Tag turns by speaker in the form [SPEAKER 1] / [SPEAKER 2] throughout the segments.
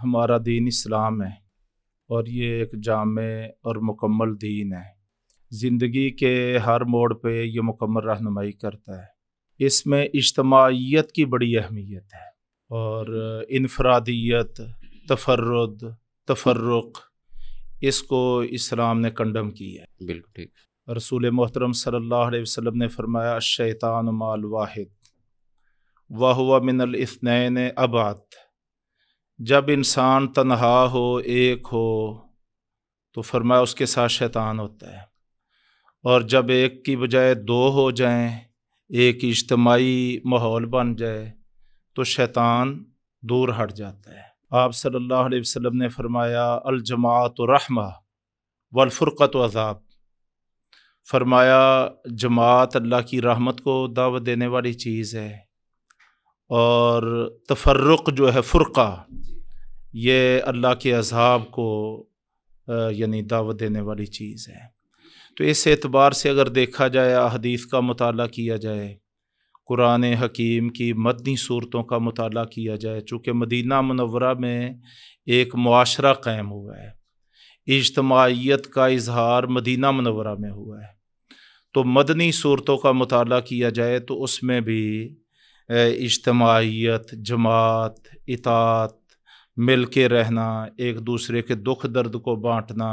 [SPEAKER 1] ہمارا دین اسلام ہے اور یہ ایک جامع اور مکمل دین ہے۔ زندگی کے ہر موڑ پہ یہ مکمل رہنمائی کرتا ہے۔ اس میں اجتماعیت کی بڑی اہمیت ہے اور انفرادیت، تفرد، تفرق، اس کو اسلام نے کنڈم کی ہے۔
[SPEAKER 2] بالکل ٹھیک۔
[SPEAKER 1] رسول محترم صلی اللہ علیہ وسلم نے فرمایا الشیطان مع الواحد وہو من الاثنین ابعد۔ جب انسان تنہا ہو، ایک ہو، تو فرمایا اس کے ساتھ شیطان ہوتا ہے، اور جب ایک کی بجائے دو ہو جائیں، ایک اجتماعی ماحول بن جائے، تو شیطان دور ہٹ جاتا ہے۔ آپ صلی اللہ علیہ وسلم نے فرمایا الجماعت رحمہ والفرقۃ عذاب۔ فرمایا جماعت اللہ کی رحمت کو دعوت دینے والی چیز ہے، اور تفرق جو ہے، فرقہ، یہ اللہ کے عذاب کو یعنی دعوت دینے والی چیز ہے۔ تو اس اعتبار سے اگر دیکھا جائے، احادیث کا مطالعہ کیا جائے، قرآن حکیم کی مدنی صورتوں کا مطالعہ کیا جائے، چونکہ مدینہ منورہ میں ایک معاشرہ قائم ہوا ہے، اجتماعیت کا اظہار مدینہ منورہ میں ہوا ہے، تو مدنی صورتوں کا مطالعہ کیا جائے تو اس میں بھی اجتماعیت، جماعت، اطاعت، مل کے رہنا، ایک دوسرے کے دکھ درد کو بانٹنا،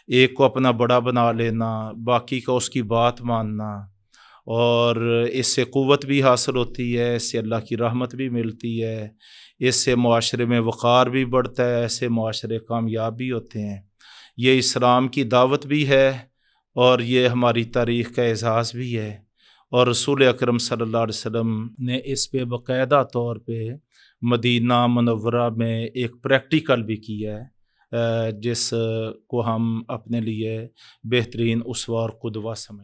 [SPEAKER 1] ایک کو اپنا بڑا بنا لینا، باقی کا اس کی بات ماننا، اور اس سے قوت بھی حاصل ہوتی ہے، اس سے اللہ کی رحمت بھی ملتی ہے، اس سے معاشرے میں وقار بھی بڑھتا ہے، ایسے معاشرے کامیاب بھی ہوتے ہیں۔ یہ اسلام کی دعوت بھی ہے اور یہ ہماری تاریخ کا اعزاز بھی ہے، اور رسول اکرم صلی اللہ علیہ وسلم نے اس پہ باقاعدہ طور پہ مدینہ منورہ میں ایک پریکٹیکل بھی کیا ہے، جس کو ہم اپنے لیے بہترین اسوہ اور قدوہ سمجھتے ہیں۔